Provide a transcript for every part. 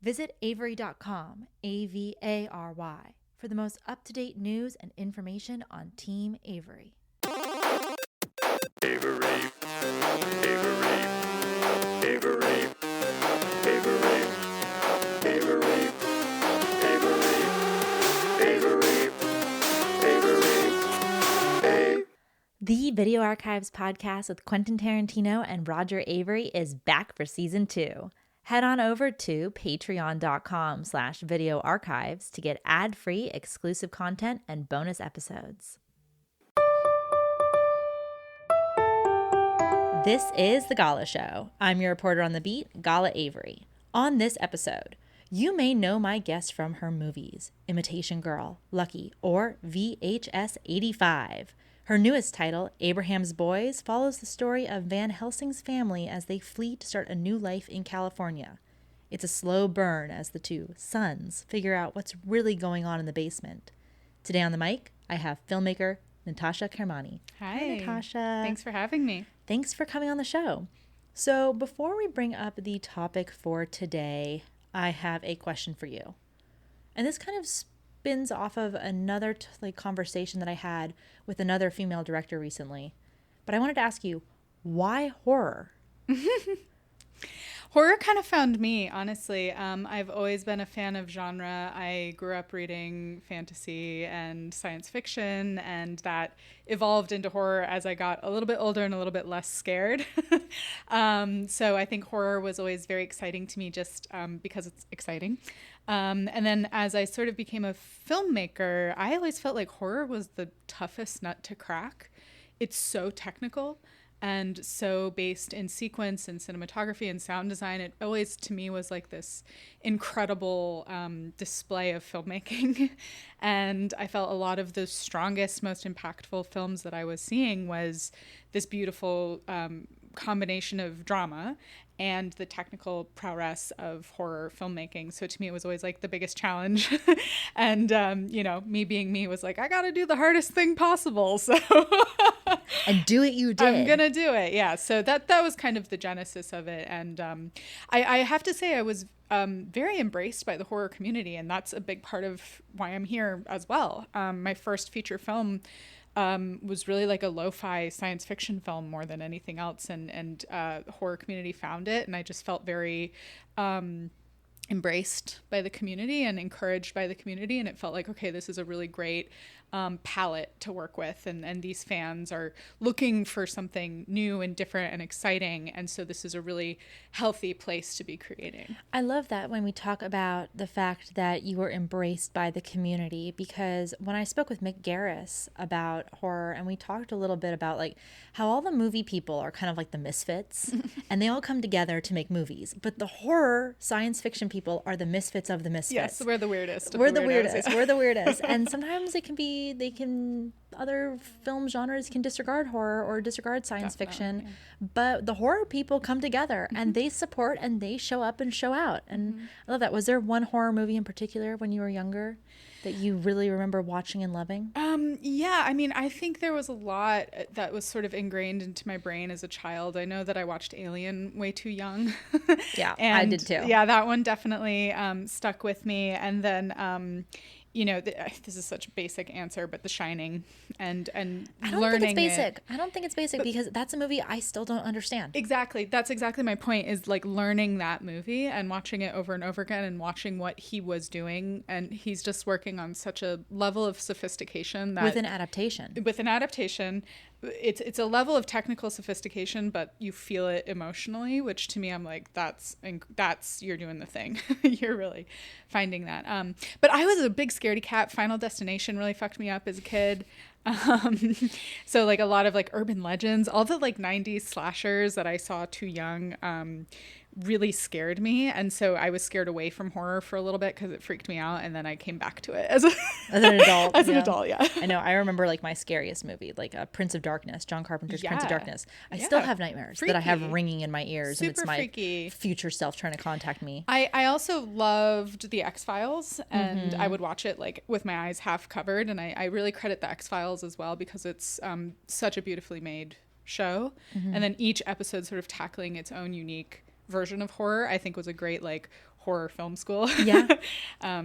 Visit Avery.com, Avary, for the most up-to-date news and information on Team Avery. Avery, Avery, Avery, Avery, Avery, Avery, Avery, Avery. The Video Archives podcast with Quentin Tarantino and Roger Avery is back for season 2. Head on over to patreon.com/videoarchives to get ad-free exclusive content and bonus episodes. This is The Gala Show. I'm your reporter on the beat, Gala Avery. On this episode, you may know my guest from her movies, Imitation Girl, Lucky, or VHS 85. Her newest title, Abraham's Boys, follows the story of Van Helsing's family as they flee to start a new life in California. It's a slow burn as the two sons figure out what's really going on in the basement. Today on the mic, I have filmmaker Natasha Kermani. Hi, Natasha. Thanks for having me. Thanks for coming on the show. So before we bring up the topic for today, I have a question for you. And this kind of spins off of another conversation that I had with another female director recently. But I wanted to ask you, why horror? Horror kind of found me, honestly. I've always been a fan of genre. I grew up reading fantasy and science fiction, and that evolved into horror as I got a little bit older and a little bit less scared. So I think horror was always very exciting to me just because it's exciting. And then as I sort of became a filmmaker, I always felt like horror was the toughest nut to crack. It's so technical and so based in sequence and cinematography and sound design. It always, to me, was like this incredible display of filmmaking. And I felt a lot of the strongest, most impactful films that I was seeing was this beautiful combination of drama and the technical prowess of horror filmmaking. So to me, it was always like the biggest challenge. And, me being me was like, I got to do the hardest thing possible. So And do it you did. I'm going to do it. Yeah. So that was kind of the genesis of it. And I have to say I was very embraced by the horror community. And that's a big part of why I'm here as well. My first feature film was really like a lo-fi science fiction film more than anything else. And the horror community found it. And I just felt very embraced by the community and encouraged by the community. And it felt like, okay, this is a really great palette to work with. And these fans are looking for something new and different and exciting. And so this is a really healthy place to be creating. I love that when we talk about the fact that you were embraced by the community, because when I spoke with Mick Garris about horror, and we talked a little bit about like how all the movie people are kind of like the misfits and they all come together to make movies, but the horror science fiction people are the misfits of the misfits. Yes, we're the weirdest. We're the weirdest. We're the weirdest. And sometimes other film genres can disregard horror or disregard science fiction, but the horror people come together and they support and they show up and show out. And I love that. Was there one horror movie in particular when you were younger that you really remember watching and loving? Yeah, I mean, I think there was a lot that was sort of ingrained into my brain as a child. I know that I watched Alien way too young. Yeah, and I did too. Yeah, that one definitely stuck with me. And then this is such a basic answer, but The Shining and I don't learning think it's basic. it. I don't think it's basic because that's a movie I still don't understand. Exactly. That's exactly my point, is like learning that movie and watching it over and over again and watching what he was doing. And he's just working on such a level of sophistication that With an adaptation. It's a level of technical sophistication, but you feel it emotionally, which to me, I'm like, that's you're doing the thing. You're really finding that. But I was a big scaredy cat. Final Destination really fucked me up as a kid. So like a lot of like urban legends, all the like 90s slashers that I saw too young, really scared me. And so I was scared away from horror for a little bit because it freaked me out. And then I came back to it as an adult. An adult, yeah. I know. I remember like my scariest movie, like Prince of Darkness, John Carpenter's Prince of Darkness. I still have nightmares that I have ringing in my ears. Super and it's my freaky. Future self trying to contact me. I also loved the X-Files, and I would watch it like with my eyes half covered. And I really credit the X-Files as well because it's such a beautifully made show. And then each episode sort of tackling its own unique version of horror, I think was a great like horror film school. Yeah.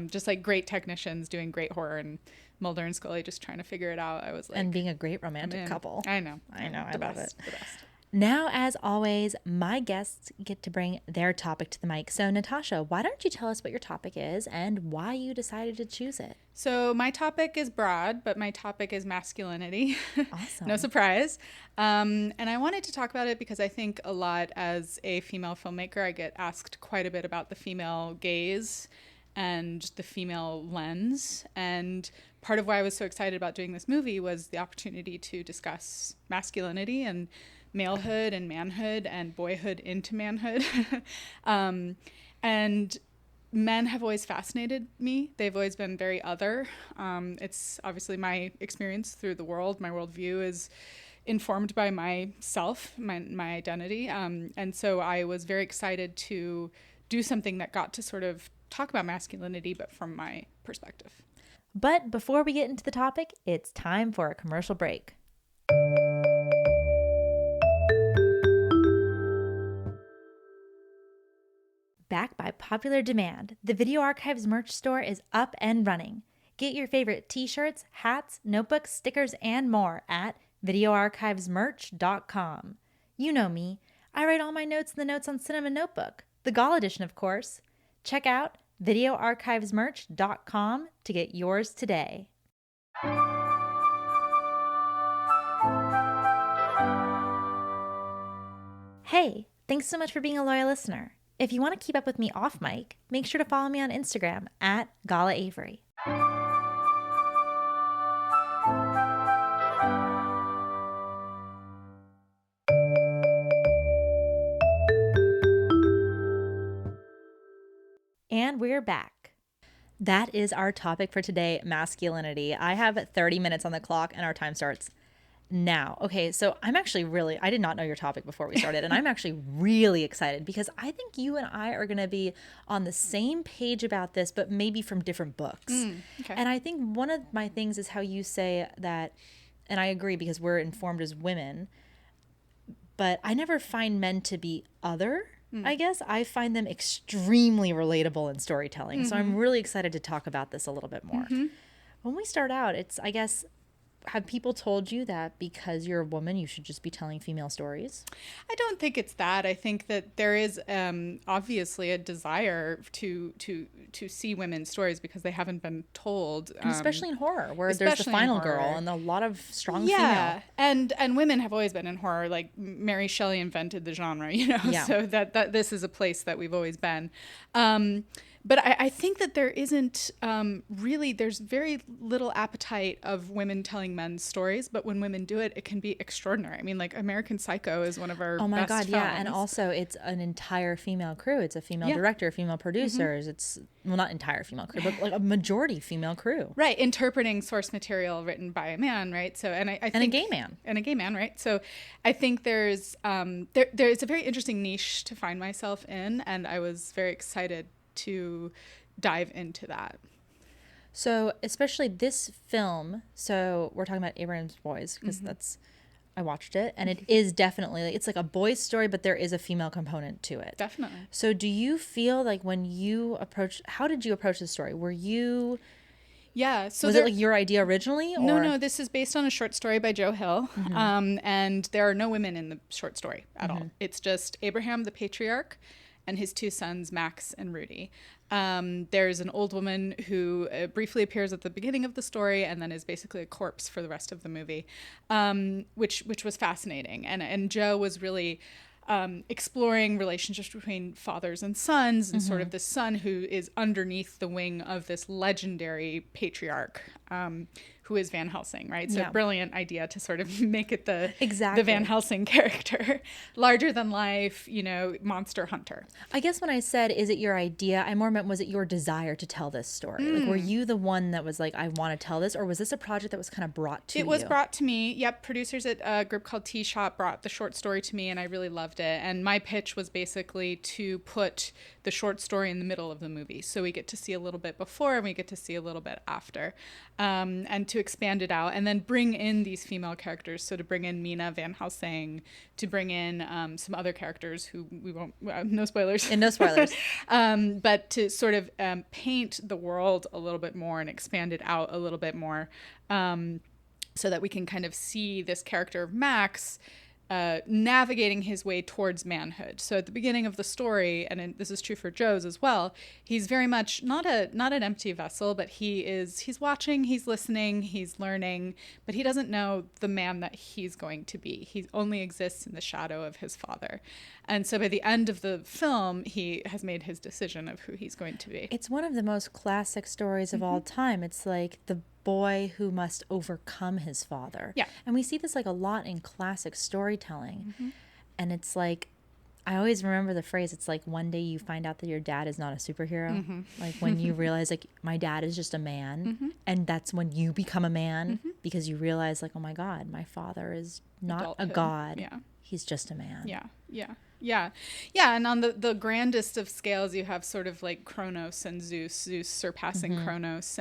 Just like great technicians doing great horror, and Mulder and Scully just trying to figure it out. I was like, And being a great romantic couple. I know. I The love best, it. The best. Now, as always, my guests get to bring their topic to the mic. So, Natasha, why don't you tell us what your topic is and why you decided to choose it? So my topic is broad, but my topic is masculinity. Awesome. No surprise. And I wanted to talk about it because I think a lot as a female filmmaker, I get asked quite a bit about the female gaze and the female lens. And part of why I was so excited about doing this movie was the opportunity to discuss masculinity and malehood and manhood and boyhood into manhood. And men have always fascinated me. They've always been very other. It's obviously my experience through the world. My worldview is informed by myself, my identity. And so I was very excited to do something that got to sort of talk about masculinity, but from my perspective. But before we get into the topic, it's time for a commercial break. Back by popular demand, the Video Archives merch store is up and running. Get your favorite t-shirts, hats, notebooks, stickers, and more at videoarchivesmerch.com. You know me. I write all my notes in the Notes on Cinema notebook, the Gala edition, of course. Check out videoarchivesmerch.com to get yours today. Hey, thanks so much for being a loyal listener. If you want to keep up with me off mic, make sure to follow me on Instagram at Gala Avery. And we're back. That is our topic for today, masculinity. I have 30 minutes on the clock and our time starts now. Okay, so I did not know your topic before we started, and I'm actually really excited because I think you and I are going to be on the same page about this, but maybe from different books. Okay. And I think one of my things is how you say that, and I agree because we're informed as women, but I never find men to be other. I guess I find them extremely relatable in storytelling. So I'm really excited to talk about this a little bit more. When we start out, I guess, have people told you that because you're a woman, you should just be telling female stories? I don't think it's that. I think that there is obviously a desire to see women's stories because they haven't been told. And especially in horror, where there's the final girl and a lot of strong female. And women have always been in horror. Like Mary Shelley invented the genre, Yeah. So that this is a place that we've always been. But I think that there isn't really, there's very little appetite of women telling men's stories, but when women do it, it can be extraordinary. I mean, like American Psycho is one of our Oh my best God, films. yeah. And also it's an entire female crew. It's a female director, female producers. It's, well, not entire female crew, but like a majority female crew. Right, interpreting source material written by a man, right? So, and I think, And a gay man. And a gay man, right? So I think there's there's a very interesting niche to find myself in, and I was very excited to dive into that. So especially this film, so we're talking about Abraham's Boys because I watched it, and it is definitely, it's like a boy's story, but there is a female component to it. Definitely. So do you feel like when you how did you approach the story? Were you... Yeah. So was it like your idea originally? Or? No, this is based on a short story by Joe Hill. And there are no women in the short story at all. It's just Abraham, the patriarch, and his two sons, Max and Rudy. There's an old woman who briefly appears at the beginning of the story and then is basically a corpse for the rest of the movie, which was fascinating. And Joe was really exploring relationships between fathers and sons, and sort of this son who is underneath the wing of this legendary patriarch, who is Van Helsing, right? So brilliant idea to sort of make it the Van Helsing character, larger than life, monster hunter. I guess when I said, is it your idea, I more meant, was it your desire to tell this story? Like, were you the one that was like, I want to tell this, or was this a project that was kind of brought to you? It was brought to me. Yep. Producers at a group called Tea Shop brought the short story to me, and I really loved it. And my pitch was basically to put the short story in the middle of the movie. So we get to see a little bit before and we get to see a little bit after. and to expand it out, and then bring in these female characters. So to bring in Mina Van Helsing, to bring in some other characters who we won't, no spoilers. And no spoilers. But to sort of paint the world a little bit more and expand it out a little bit more, so that we can kind of see this character of Max navigating his way towards manhood. So at the beginning of the story, and this is true for Joe's as well, he's very much not an empty vessel, but he's watching, he's listening, he's learning, but he doesn't know the man that he's going to be. He only exists in the shadow of his father. And so by the end of the film, he has made his decision of who he's going to be. It's one of the most classic stories of all time. It's like the boy who must overcome his father. Yeah. And we see this like a lot in classic storytelling. And it's like, I always remember the phrase, it's like one day you find out that your dad is not a superhero. Like when you realize like my dad is just a man. And that's when you become a man because you realize like, oh my God, my father is not Adulthood. a god. Yeah. He's just a man. Yeah. And on the grandest of scales, you have sort of like Kronos and Zeus surpassing Kronos.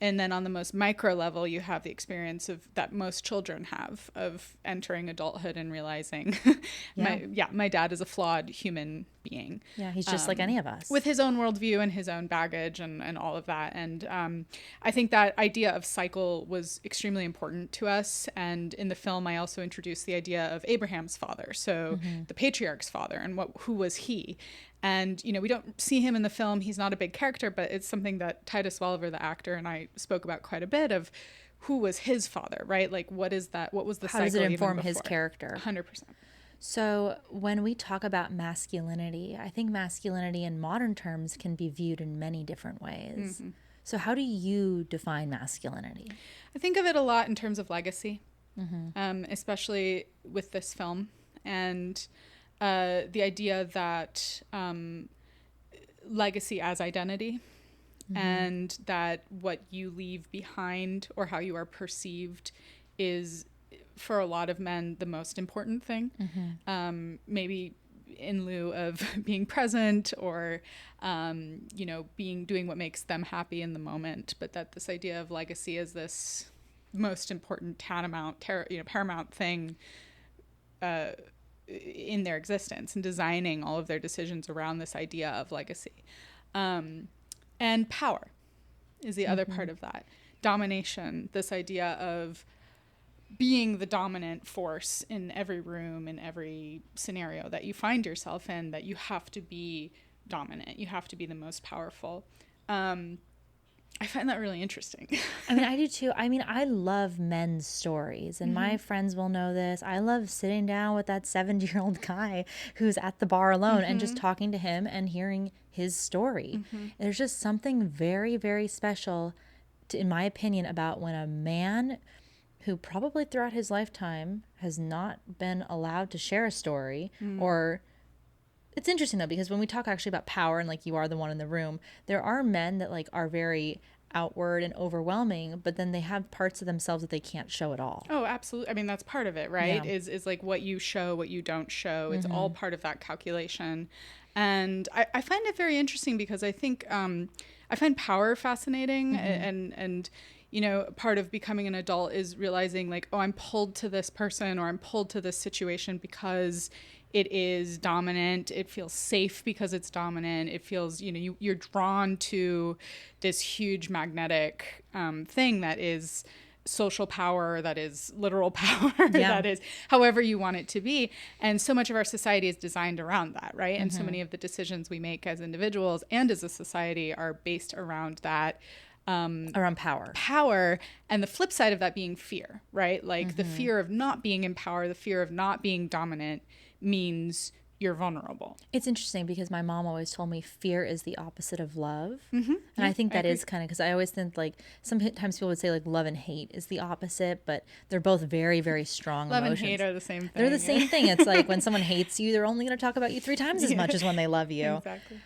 And then on the most micro level, you have the experience of that most children have of entering adulthood and realizing my dad is a flawed human being. Yeah, he's just like any of us. With his own worldview and his own baggage and all of that. And I think that idea of cycle was extremely important to us. And in the film, I also introduced the idea of Abraham's father. So the patriarch's father, and who was he? And, we don't see him in the film. He's not a big character, but it's something that Titus Welliver, the actor, and I spoke about quite a bit of who was his father, right? Like, what is that? What was the cycle? How does it inform his character? 100%. So when we talk about masculinity, I think masculinity in modern terms can be viewed in many different ways. So how do you define masculinity? I think of it a lot in terms of legacy, especially with this film. And the idea that legacy as identity, and that what you leave behind or how you are perceived is, for a lot of men, the most important thing. Maybe in lieu of being present or, doing what makes them happy in the moment, but that this idea of legacy is this most important paramount thing in their existence, and designing all of their decisions around this idea of legacy. And power is the other part of that. Domination, this idea of being the dominant force in every room, in every scenario that you find yourself in, that you have to be dominant. You have to be the most powerful. I find that really interesting. I mean, I do too. I mean, I love men's stories, and my friends will know this. I love sitting down with that 70-year-old guy who's at the bar alone and just talking to him and hearing his story. There's just something very, very special, in my opinion, about when a man who probably throughout his lifetime has not been allowed to share a story or... It's interesting though, because when we talk actually about power and like you are the one in the room, there are men that like are very outward and overwhelming, but then they have parts of themselves that they can't show at all. Oh, absolutely. I mean, that's part of it, right? Is like what you show, what you don't show. It's all part of that calculation. And I find it very interesting because I think I find power fascinating and part of becoming an adult is realizing like, oh, I'm pulled to this person or I'm pulled to this situation because it is dominant. It feels safe because it's dominant. It feels, you're drawn to this huge magnetic thing that is social power, that is literal power, that is however you want it to be. And so much of our society is designed around that, right? And so many of the decisions we make as individuals and as a society are based around that. Around power. And the flip side of that being fear, right? Like the fear of not being in power, the fear of not being dominant means you're vulnerable. It's interesting because my mom always told me fear is the opposite of love. And I think that is kind of, because I always think like sometimes people would say like love and hate is the opposite, but they're both very, very strong love emotions. And hate are the same thing. They're the same thing. It's like when someone hates you, they're only going to talk about you 3 times as much as when they love you. Exactly.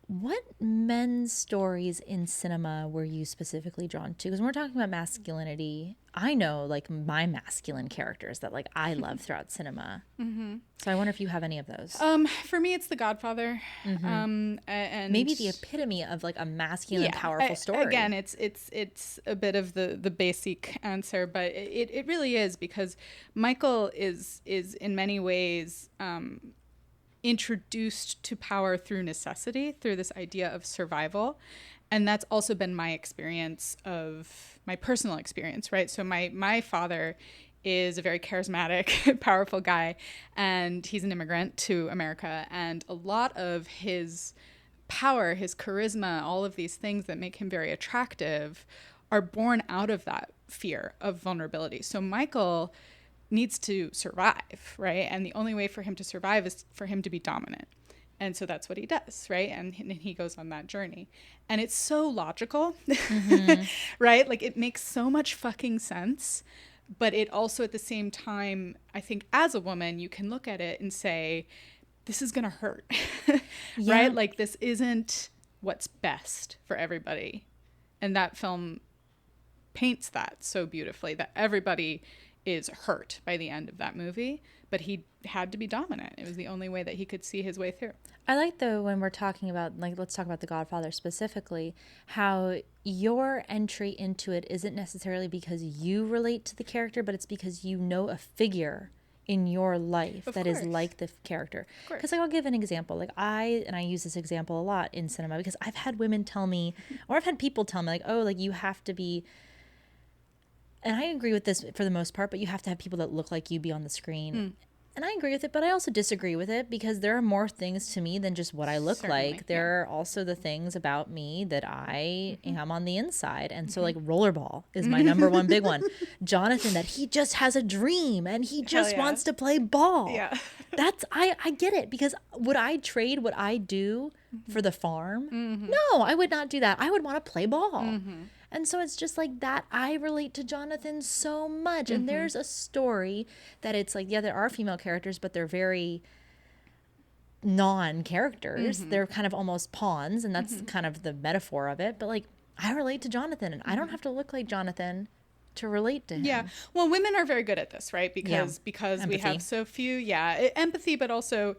What men's stories in cinema were you specifically drawn to? Because when we're talking about masculinity, I know like my masculine characters that like I love throughout cinema. So I wonder if you have any of those. For me, it's The Godfather. And Maybe the epitome of like a masculine, powerful story. Again, it's a bit of the basic answer, but it really is, because Michael is in many ways introduced to power through necessity, through this idea of survival. And that's also been my experience, of my personal experience, right? So my father is a very charismatic, powerful guy, and he's an immigrant to America. And a lot of his power, his charisma, all of these things that make him very attractive are born out of that fear of vulnerability. So Michael needs to survive, right? And the only way for him to survive is for him to be dominant. And so that's what he does, right? And he goes on that journey. And it's so logical, right? Like, it makes so much fucking sense. But it also, at the same time, I think as a woman, you can look at it and say, this is going to hurt, right? Like, this isn't what's best for everybody. And that film paints that so beautifully, that everybody is hurt by the end of that movie, but he had to be dominant. It was the only way that he could see his way through. I like, though, when we're talking about, like, let's talk about The Godfather specifically, how your entry into it isn't necessarily because you relate to the character, but it's because you know a figure in your life that is like the character. Because, like, I'll give an example. Like, I use this example a lot in cinema, because I've had women tell me, or I've had people tell me, like, oh, like, you have to be, and I agree with this for the most part, but you have to have people that look like you be on the screen. And I agree with it, but I also disagree with it, because there are more things to me than just what I look like. There are also the things about me that I am on the inside. And so, like, rollerball is my number one big one. Jonathan, that he just has a dream and he just wants to play ball. Yeah. That's, I get it, because would I trade what I do for the farm? No, I would not do that. I would want to play ball. And so it's just like that. I relate to Jonathan so much. And there's a story that it's like, yeah, there are female characters, but they're very non-characters. They're kind of almost pawns, and that's kind of the metaphor of it. But like, I relate to Jonathan, and I don't have to look like Jonathan to relate to him. Yeah. Well, women are very good at this, right? Because Empathy. we have so few, empathy, but also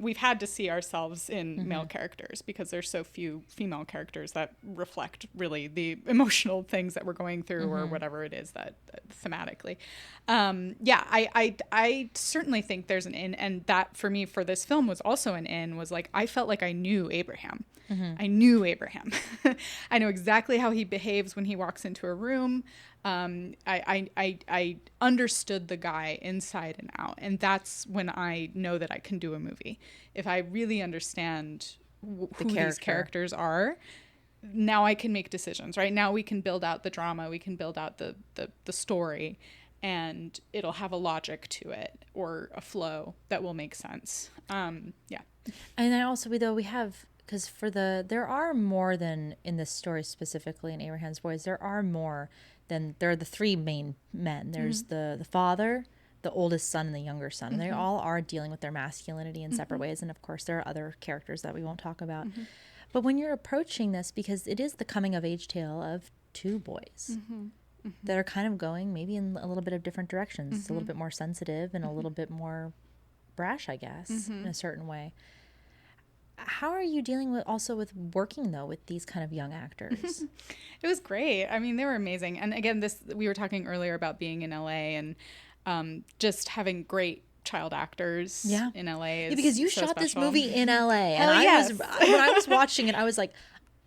we've had to see ourselves in male characters, because there's so few female characters that reflect really the emotional things that we're going through, or whatever it is that thematically. I certainly think there's an in, and that for me, for this film, was also an in, was like, I felt like I knew Abraham. I knew Abraham. I know exactly how he behaves when he walks into a room. I understood the guy inside and out, and that's when I know that I can do a movie. If I really understand who these characters are, now I can make decisions, right? Now we can build out the drama, we can build out the story, and it'll have a logic to it, or a flow that will make sense. And then also, we have, because there are more than in this story specifically in Abraham's Boys, there are more than, there are the three main men. There's the father, the oldest son, and the younger son. They all are dealing with their masculinity in separate ways. And of course, there are other characters that we won't talk about. But when you're approaching this, because it is the coming of age tale of two boys that are kind of going maybe in a little bit of different directions, a little bit more sensitive and a little bit more brash, I guess, in a certain way. How are you dealing with working, though, with these kind of young actors? It was great. I mean, they were amazing. And again, we were talking earlier about being in LA, and just having great child actors in LA is because you so shot special. this movie in LA. And when I was watching it, I was like,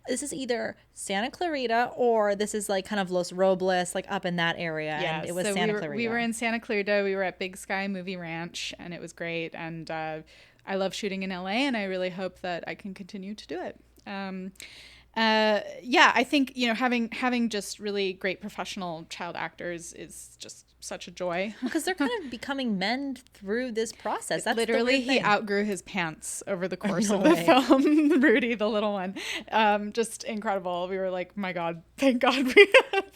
this is either Santa Clarita or this is like kind of Los Robles, like up in that area. Yeah, and it was Santa Clarita. We were in Santa Clarita. We were at Big Sky Movie Ranch, and it was great. And I love shooting in LA, and I really hope that I can continue to do it. I think, having just really great professional child actors is just such a joy. Because they're kind of becoming men through this process. That's Literally, the weird he thing. outgrew his pants over the course No of the way. film. Rudy, the little one, just incredible. We were like, my God, thank God we finished.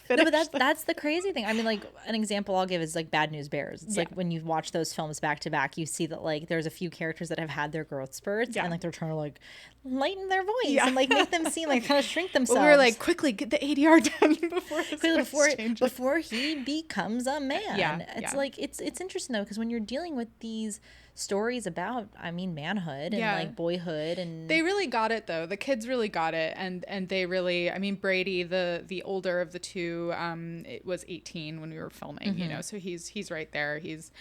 No, but that's the crazy thing. I mean, like, an example I'll give is like Bad News Bears. It's Yeah. like when you watch those films back to back, you see that like there's a few characters that have had their growth spurts, Yeah. and like they're trying to like lighten their voice Yeah. and like make them seem like kind of shrink themselves. Well, we were like, quickly get the ADR done before this Quickly voice changes. before he becomes a man. Yeah, It's yeah. like it's interesting though, because when you're dealing with these stories about, I mean, manhood and Yeah. like boyhood, and They really got it though. The kids really got it, and they really. I mean, Brady, the older of the two, it was 18 when we were filming. You know, so he's right there. He's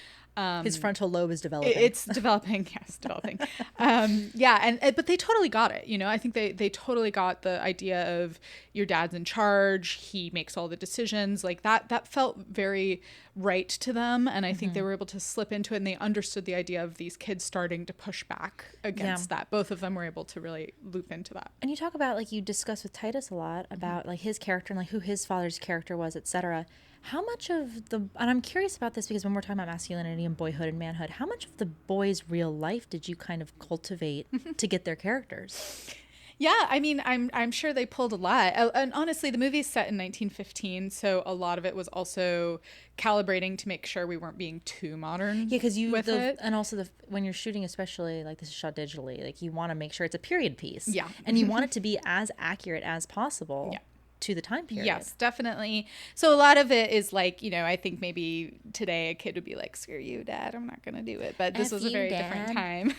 his frontal lobe is developing. it's developing. Yes, developing. Yeah, and but they totally got it. You know, I think they totally got the idea of your dad's in charge. He makes all the decisions. Like that felt very right to them, and I think they were able to slip into it, and they understood the idea of these kids starting to push back against that. Both of them were able to really loop into that. And you talk about, like, you discuss with Titus a lot about like his character and like who his father's character was, etc. How much of the, and I'm curious about this because when we're talking about masculinity and boyhood and manhood, how much of the boys' real life did you kind of cultivate to get their characters? Yeah, I mean, I'm sure they pulled a lot. And honestly, the movie is set in 1915, so a lot of it was also calibrating to make sure we weren't being too modern. Yeah, because with it. and also when you're shooting, especially like this is shot digitally, like you want to make sure it's a period piece. Yeah. And you want it to be as accurate as possible. Yeah. To the time period. Yes, definitely. So a lot of it is like, you know, I think maybe today a kid would be like, screw you, Dad, I'm not going to do it. But this F was a you, very Dad. different time.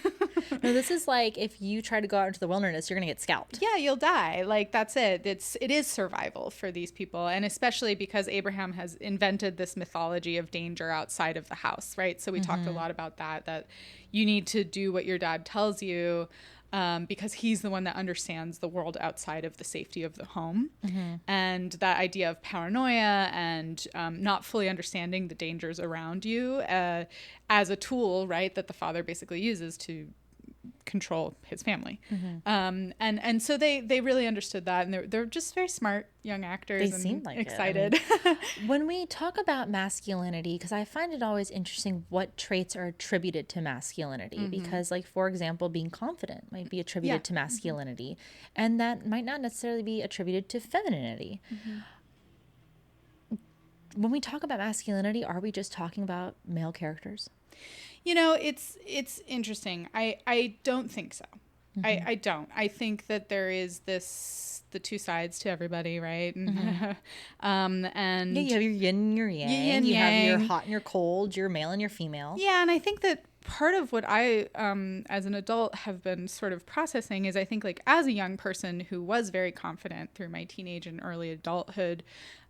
No, this is like if you try to go out into the wilderness, you're going to get scalped. Yeah, you'll die. Like that's it. It is survival for these people, and especially because Abraham has invented this mythology of danger outside of the house, right? So we talked a lot about that you need to do what your dad tells you. Because he's the one that understands the world outside of the safety of the home. And that idea of paranoia and not fully understanding the dangers around you as a tool, right, that the father basically uses to control his family. And so they really understood that, and they're just very smart young actors. They and seem like it. I excited. When we talk about masculinity, because I find it always interesting what traits are attributed to masculinity, because like, for example, being confident might be attributed to masculinity, and that might not necessarily be attributed to femininity. When we talk about masculinity, are we just talking about male characters? You know, it's interesting. I don't think so. I don't. I think that there is the two sides to everybody, right? And Yeah, you have your yin and your yang. Yin, you have your yang. hot and your cold, your male and your female. yeah, and I think that part of what I, as an adult, have been sort of processing is I think like as a young person who was very confident through my teenage and early adulthood,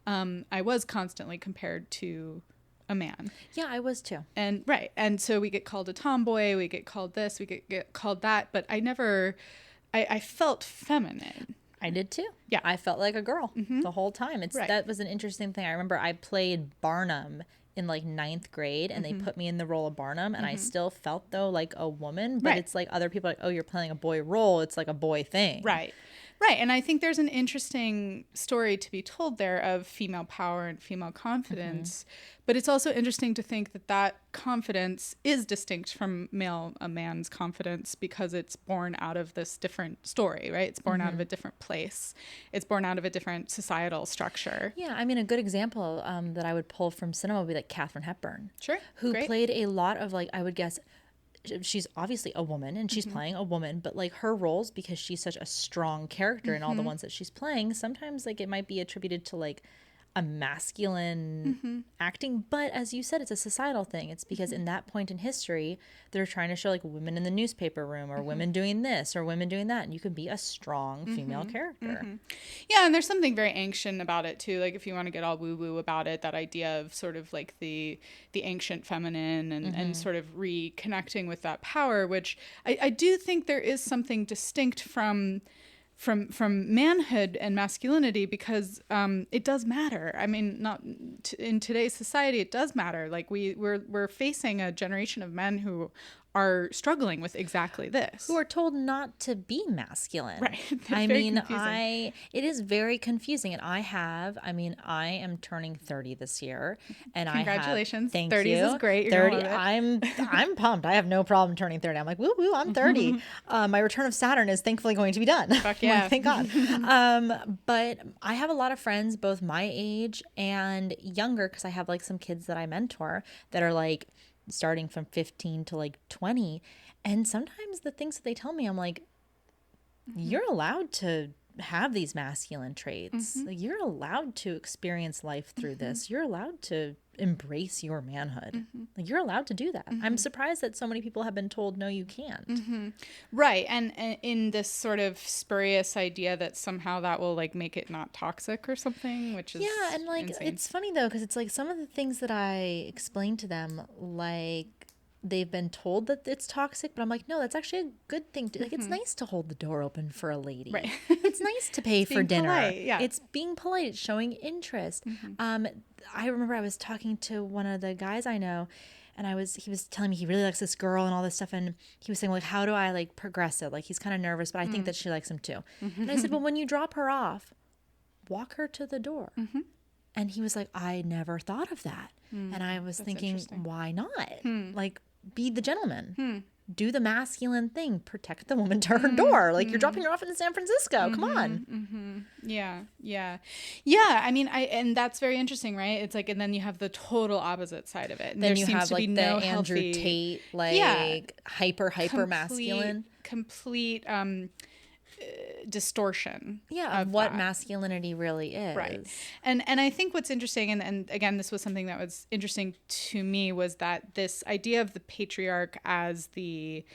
I was constantly compared to a man. Yeah, I was too. And right. And so we get called a tomboy, we get called this, we get called that, but I felt feminine. I did too. Yeah. I felt like a girl the whole time. Right. That was an interesting thing. I remember I played Barnum in like 9th grade, and they put me in the role of Barnum, and I still felt though like a woman, but Right. it's like other people are like, oh, you're playing a boy role. It's like a boy thing. Right. Right. And I think there's an interesting story to be told there of female power and female confidence. But it's also interesting to think that confidence is distinct from a man's confidence because it's born out of this different story, right? It's born out of a different place. It's born out of a different societal structure. Yeah, I mean, a good example that I would pull from cinema would be like Katharine Hepburn. Sure. Who Great. played a lot of like, I would guess, she's obviously a woman and she's playing a woman, but like her roles, because she's such a strong character in all the ones that she's playing, sometimes like it might be attributed to like a masculine acting, but as you said, it's a societal thing. It's because in that point in history, they're trying to show like women in the newspaper room or women doing this or women doing that, and you can be a strong female character. Yeah, and there's something very ancient about it too. Like if you want to get all woo-woo about it, that idea of sort of like the ancient feminine and sort of reconnecting with that power, which I do think there is something distinct from manhood and masculinity, because it does matter. I mean, not in today's society, it does matter. Like we're facing a generation of men who are struggling with exactly this. Who are told not to be masculine. Right. I Very mean, confusing. it is very confusing. And I am turning 30 this year. And Congratulations. Thank 30s you. is great. You're 30. gonna love it. I'm pumped. I have no problem turning 30. I'm like, woo woo, I'm 30. My return of Saturn is thankfully going to be done. Fuck yeah. Thank God. But I have a lot of friends, both my age and younger, because I have like some kids that I mentor that are like starting from 15 to like 20. And sometimes the things that they tell me, I'm like, you're allowed to have these masculine traits. Like, you're allowed to experience life through this. You're allowed to embrace your manhood. Like, you're allowed to do that. I'm surprised that so many people have been told, no, you can't. Right. And in this sort of spurious idea that somehow that will like make it not toxic or something, which is Yeah, and like insane. it's funny though, because it's like some of the things that I explain to them, like they've been told that it's toxic, but I'm like, no, that's actually a good thing to like. It's nice to hold the door open for a lady. Right. It's nice to pay for being dinner. polite, yeah. It's being polite. It's showing interest. I remember I was talking to one of the guys I know, and he was telling me he really likes this girl and all this stuff, and he was saying like, how do I like progress it? Like, he's kind of nervous, but I think that she likes him too. And I said, well, when you drop her off, walk her to the door. And he was like, I never thought of that. And I was thinking, why not? Like, be the gentleman. Do the masculine thing. Protect the woman to her door. Like, you're dropping her off in San Francisco. Come on. Yeah. I mean, and that's very interesting, right? It's like, and then you have the total opposite side of it. And Then there you seems have to like be the no Andrew healthy, Tate, like hyper masculine. complete distortion. Yeah, of what masculinity really is. Right. And I think what's interesting, and again, this was something that was interesting to me, was that this idea of the patriarch as the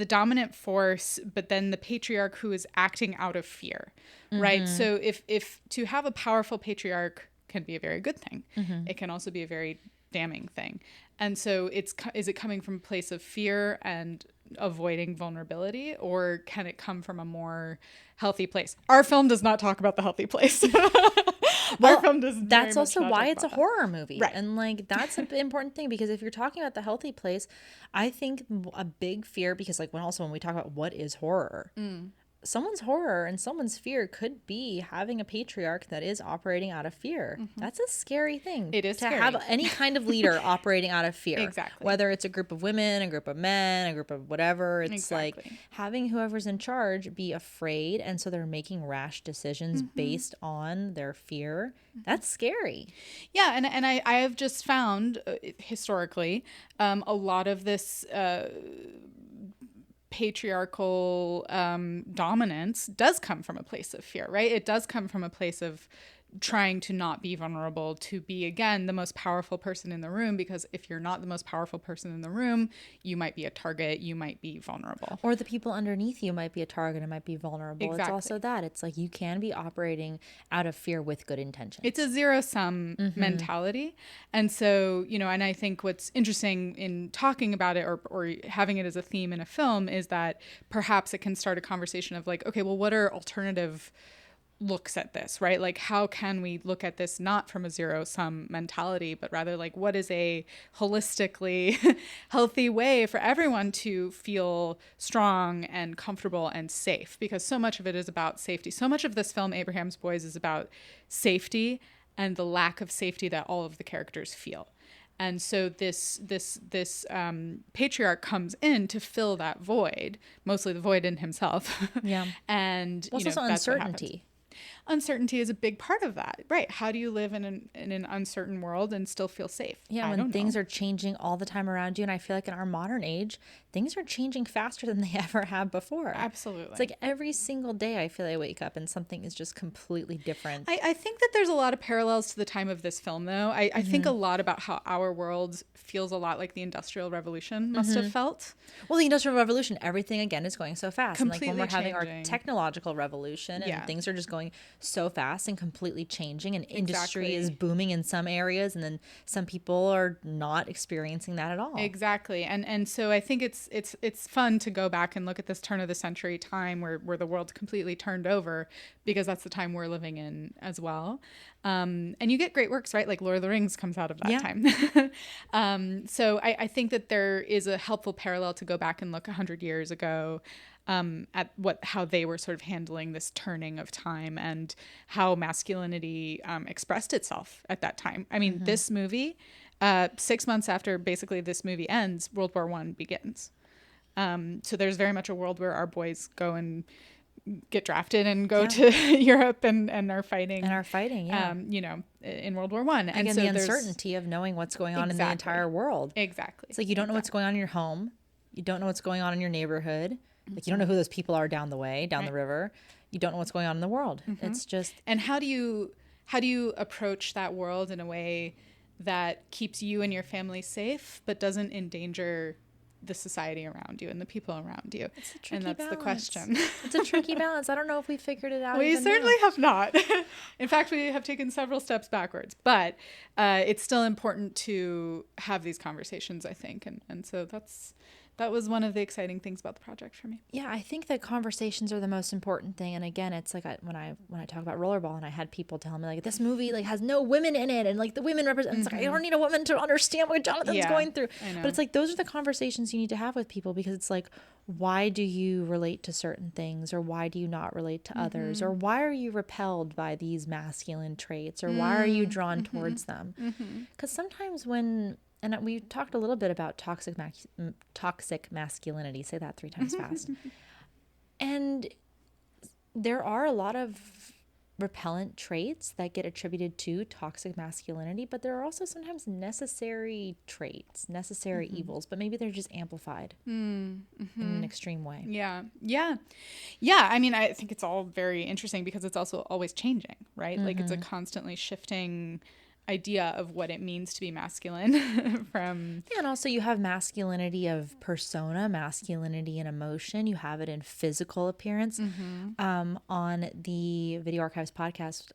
dominant force, but then the patriarch who is acting out of fear, right? So if to have a powerful patriarch can be a very good thing, it can also be a very damning thing. And so is it coming from a place of fear and avoiding vulnerability, or can it come from a more healthy place? Our film does not talk about the healthy place. Well, that's also why it's a horror movie. Right. And like, that's an important thing, because if you're talking about the healthy place, I think a big fear, because like when we talk about what is horror, someone's horror and someone's fear could be having a patriarch that is operating out of fear. That's a scary thing. It is to scary. have any kind of leader operating out of fear. Exactly. Whether it's a group of women, a group of men, a group of whatever. It's like Exactly. having whoever's in charge be afraid, and so they're making rash decisions based on their fear. That's scary. Yeah, and I have just found historically a lot of this patriarchal dominance does come from a place of fear, right? It does come from a place of trying to not be vulnerable, to be, again, the most powerful person in the room, because if you're not the most powerful person in the room, you might be a target, you might be vulnerable. Or the people underneath you might be a target and might be vulnerable. Exactly. It's also that. It's like you can be operating out of fear with good intentions. It's a zero-sum mentality. And so, and I think what's interesting in talking about it or having it as a theme in a film is that perhaps it can start a conversation of like, okay, well, what are alternative looks at this, right? Like, how can we look at this not from a zero-sum mentality, but rather like, what is a holistically healthy way for everyone to feel strong and comfortable and safe? Because so much of it is about safety. So much of this film, Abraham's Boys, is about safety and the lack of safety that all of the characters feel. And so this patriarch comes in to fill that void, mostly the void in himself. Yeah. And Well, it's also that's what uncertainty. happens. Uncertainty is a big part of that, right? How do you live in an uncertain world and still feel safe? Yeah, when things are changing all the time around you. And I feel like in our modern age, things are changing faster than they ever have before. Absolutely. It's like every single day I feel I wake up and something is just completely different. I think that there's a lot of parallels to the time of this film, though. I think a lot about how our world feels a lot like the Industrial Revolution must have felt. Well, the Industrial Revolution, everything again is going so fast. Completely and like when we're having our changing. technological revolution and Yeah. things are just going so fast and completely changing, and industry is Exactly. booming in some areas, and then some people are not experiencing that at all. Exactly. And so I think it's fun to go back and look at this turn of the century time where the world completely turned over, because that's the time we're living in as well. And you get great works, right? Like Lord of the Rings comes out of that Yeah. time. So I think that there is a helpful parallel to go back and look 100 years ago at how they were sort of handling this turning of time and how masculinity expressed itself at that time. I mean, this movie, 6 months after basically this movie ends, World War I begins. So there's very much a world where our boys go and get drafted and go to Europe and are fighting. Yeah. In World War I. And Again, so the there's uncertainty of knowing what's going on in the entire world. Exactly. It's like you don't know what's going on in your home. You don't know what's going on in your neighborhood. Like you don't know who those people are down the way, down the river. You don't know what's going on in the world. It's just. And how do you approach that world in a way that keeps you and your family safe, but doesn't endanger the society around you and the people around you? It's a tricky and that's balance. the question. It's a tricky balance. I don't know if we figured it out. We even certainly now. have not. In fact, we have taken several steps backwards, but it's still important to have these conversations, I think. And so that was one of the exciting things about the project for me. Yeah, I think that conversations are the most important thing. And again, it's like when I talk about rollerball, and I had people tell me like this movie like has no women in it, and like the women represent. It's like I don't need a woman to understand what Jonathan's going through. But it's like those are the conversations you need to have with people, because it's like, why do you relate to certain things, or why do you not relate to others, or why are you repelled by these masculine traits, or why are you drawn towards them? Because sometimes and we talked a little bit about toxic masculinity. Say that 3 times fast. And there are a lot of repellent traits that get attributed to toxic masculinity, but there are also sometimes necessary traits, necessary evils, but maybe they're just amplified in an extreme way. Yeah. I mean, I think it's all very interesting because it's also always changing, right? Like it's a constantly shifting idea of what it means to be masculine from. Yeah, and also you have masculinity of persona, masculinity in emotion. You have it in physical appearance. On the Video Archives podcast,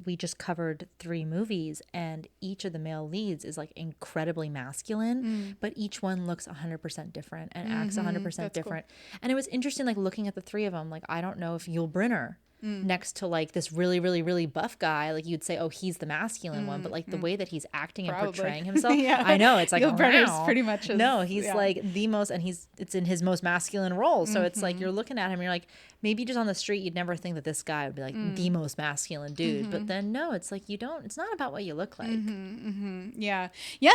we just covered 3 movies, and each of the male leads is like incredibly masculine, but each one looks 100% different and acts 100% different. Cool. And it was interesting, like looking at the 3 of them. Like I don't know if Yul Brynner next to like this really, really, really buff guy, like you'd say, oh, he's the masculine one, but like the way that he's acting and portraying himself, I know it's like, Yul Brynner's pretty much he's like the most, and it's in his most masculine role. So it's like you're looking at him, you're like, maybe just on the street you'd never think that this guy would be like the most masculine dude, but then no, it's like it's not about what you look like. Yeah,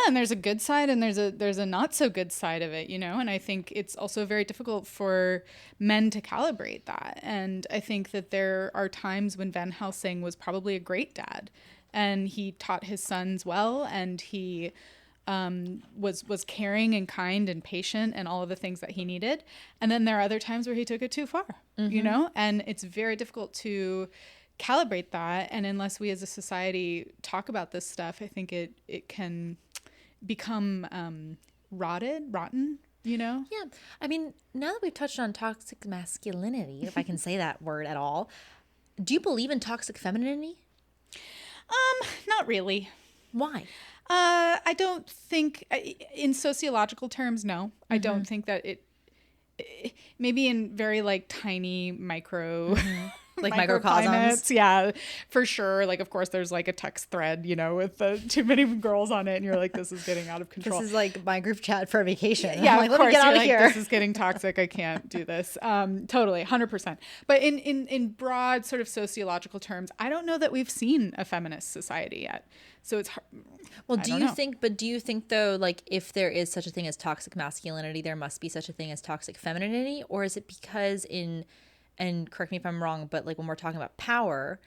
and there's a good side and there's a not so good side of it, and I think it's also very difficult for men to calibrate that. And I think that there are times when Van Helsing was probably a great dad, and he taught his sons well, and he was caring and kind and patient and all of the things that he needed. And then there are other times where he took it too far, and it's very difficult to calibrate that. And unless we as a society talk about this stuff, I think it can become rotten. Yeah. I mean, now that we've touched on toxic masculinity, if I can say that word at all, do you believe in toxic femininity? Not really. Why? I don't think, in sociological terms, no. I don't think that it maybe in very like tiny micro like microcosms. Yeah, for sure. Like, of course, there's like a text thread, with too many girls on it, and you're like, this is getting out of control. This is like my group chat for vacation. Yeah, like, of course. Let me get out of like, here. This is getting toxic. I can't do this. Totally, 100%. But in broad sort of sociological terms, I don't know that we've seen a feminist society yet. So it's hard. Well, do you think though, like if there is such a thing as toxic masculinity, there must be such a thing as toxic femininity? Or is it because and correct me if I'm wrong, but like when we're talking about power,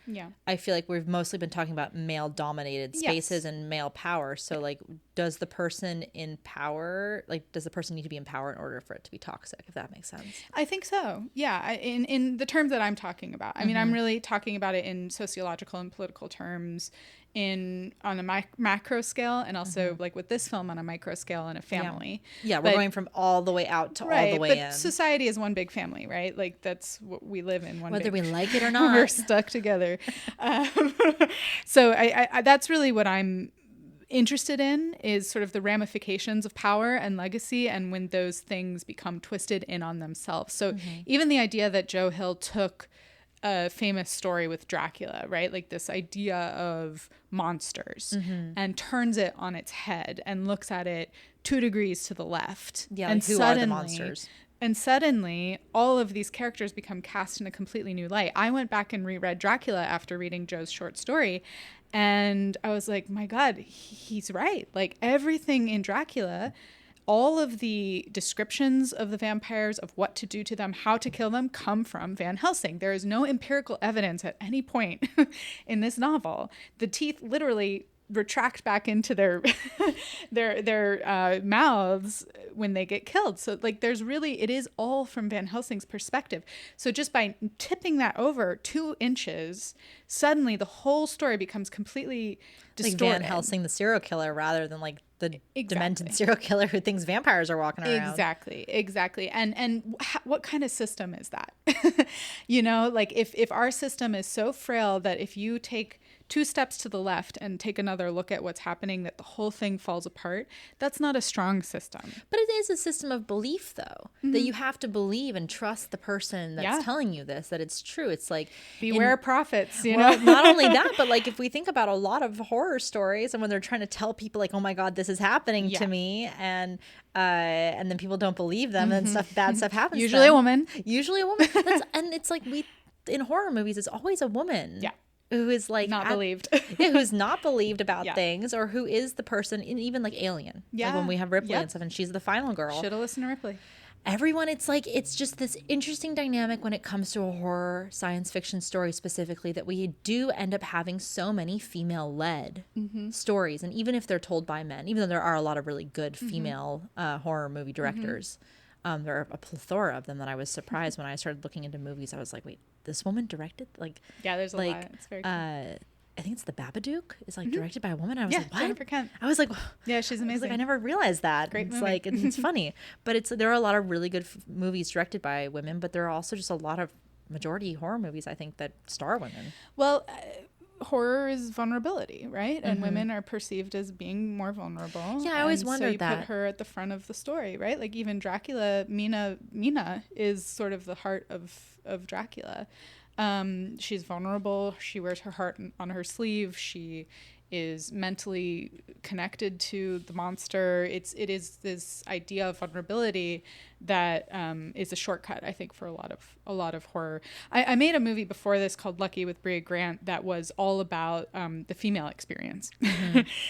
I feel like we've mostly been talking about male dominated spaces and male power. So like, does the person in power, like, does the person need to be in power in order for it to be toxic, if that makes sense? I think so. Yeah. In the terms that I'm talking about, I mean, I'm really talking about it in sociological and political terms on a macro scale, and also like with this film on a micro scale in a family. Yeah, we're going from all the way out to all the way in. Society is one big family, right? Like that's what we live in. Whether we like it or not. We're stuck together. So I that's really what I'm interested in, is sort of the ramifications of power and legacy, and when those things become twisted in on themselves. So even the idea that Joe Hill took a famous story with Dracula, right? Like this idea of monsters, and turns it on its head and looks at it 2 degrees to the left. Yeah, and like, who are the monsters? And suddenly, all of these characters become cast in a completely new light. I went back and reread Dracula after reading Joe's short story, and I was like, my God, he's right. Like, everything in Dracula, all of the descriptions of the vampires, of what to do to them, how to kill them, come from Van Helsing. There is no empirical evidence at any point in this novel. The teeth literally retract back into their mouths when they get killed. So like there's really, it is all from Van Helsing's perspective. So just by tipping that over 2 inches, suddenly the whole story becomes completely distorted. Like Van Helsing, the serial killer, rather than like the demented serial killer who thinks vampires are walking around. Exactly. And what kind of system is that? You know, like if our system is so frail that if you take 2 steps to the left and take another look at what's happening, that the whole thing falls apart, that's not a strong system. But it is a system of belief, though, that you have to believe and trust the person that's telling you this, that it's true. It's like, beware prophets, you know? Not only that, but like if we think about a lot of horror stories, and when they're trying to tell people like, oh my God, this is happening to me, and then people don't believe them, and bad stuff happens. Usually a woman. And it's like, in horror movies, it's always a woman. Yeah. Who is like not believed. Who's not believed about things, or who is the person in, even like Alien. Like when we have Ripley and stuff, and she's the final girl. Should have listened to Ripley. Everyone, it's like, it's just this interesting dynamic when it comes to a horror science fiction story specifically, that we do end up having so many female-led stories. And even if they're told by men, even though there are a lot of really good female horror movie directors, there are a plethora of them that I was surprised when I started looking into movies. I was like, wait, this woman directed? Like, yeah, there's a lot. It's very cool. I think it's The Babadook is like directed by a woman. I was like, what? Jennifer Kent. I was like, yeah, she's amazing. I never realized that. Great it's movie. like, it's funny, but there are a lot of really good movies directed by women, but there are also just a lot of majority horror movies, I think, that star women. Well, horror is vulnerability, right? And women are perceived as being more vulnerable. Yeah, I always wondered that. So you put her at the front of the story, right? Like even Dracula, Mina is sort of the heart of Dracula. She's vulnerable. She wears her heart on her sleeve. She is mentally connected to the monster. It is this idea of vulnerability that is a shortcut, I think, for a lot of horror. I made a movie before this called Lucky with Brea Grant that was all about the female experience.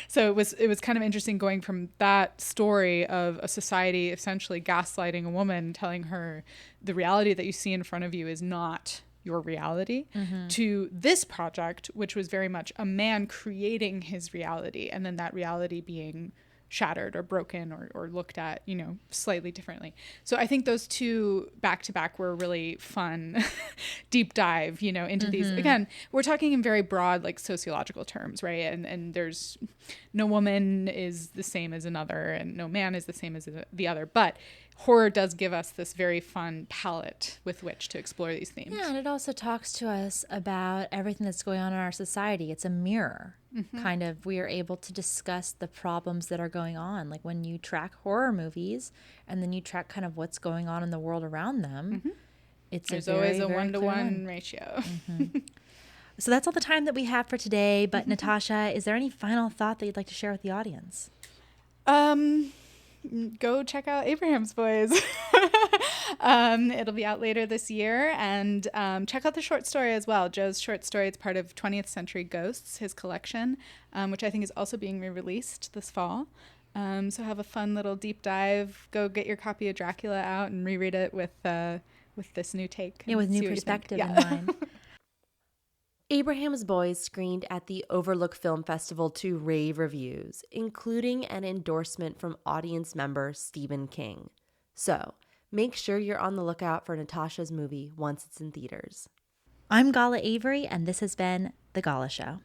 So it was kind of interesting going from that story of a society essentially gaslighting a woman, telling her the reality that you see in front of you is not your reality, to this project, which was very much a man creating his reality, and then that reality being shattered or broken or looked at, slightly differently. So I think those 2 back to back were really fun deep dive, into these. Again, we're talking in very broad, like, sociological terms, right? And there's no woman is the same as another, and no man is the same as the other. But horror does give us this very fun palette with which to explore these themes. Yeah, and it also talks to us about everything that's going on in our society. It's a mirror. Kind of, we are able to discuss the problems that are going on. Like when you track horror movies and then you track kind of what's going on in the world around them, there's always a 1-to-1 ratio. So that's all the time that we have for today. But Natasha, is there any final thought that you'd like to share with the audience? Go check out Abraham's Boys. It'll be out later this year, and check out the short story as well. Joe's short story, it's part of 20th Century Ghosts, his collection, which I think is also being re-released this fall. So have a fun little deep dive. Go get your copy of Dracula out and reread it with this new take. Yeah, with new perspective in mind. Abraham's Boys screened at the Overlook Film Festival to rave reviews, including an endorsement from audience member Stephen King. So, make sure you're on the lookout for Natasha's movie once it's in theaters. I'm Gala Avery, and this has been The Gala Show.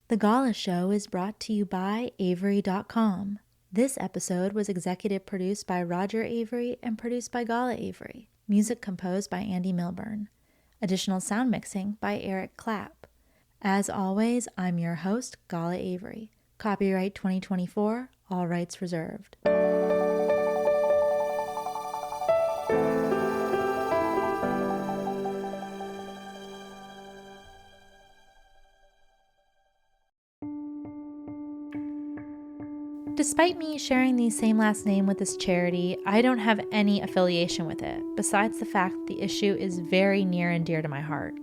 The Gala Show is brought to you by Avery.com. This episode was executive produced by Roger Avery and produced by Gala Avery. Music composed by Andy Milburn. Additional sound mixing by Eric Clapp. As always, I'm your host, Gala Avery. Copyright 2024, all rights reserved. Despite me sharing the same last name with this charity, I don't have any affiliation with it, besides the fact the issue is very near and dear to my heart.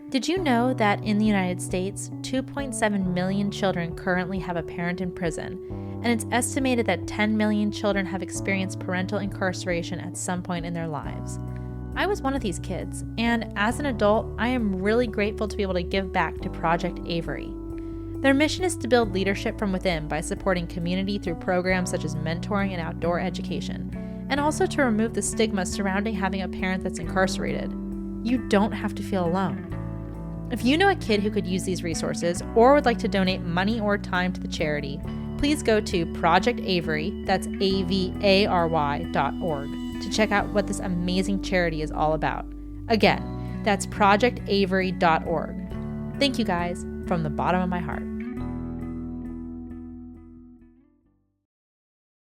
Did you know that in the United States, 2.7 million children currently have a parent in prison, and it's estimated that 10 million children have experienced parental incarceration at some point in their lives? I was one of these kids, and as an adult, I am really grateful to be able to give back to Project Avery. Their mission is to build leadership from within by supporting community through programs such as mentoring and outdoor education, and also to remove the stigma surrounding having a parent that's incarcerated. You don't have to feel alone. If you know a kid who could use these resources or would like to donate money or time to the charity, please go to Project Avery, that's AVARY.org, to check out what this amazing charity is all about. Again, that's projectavery.org. Thank you guys from the bottom of my heart.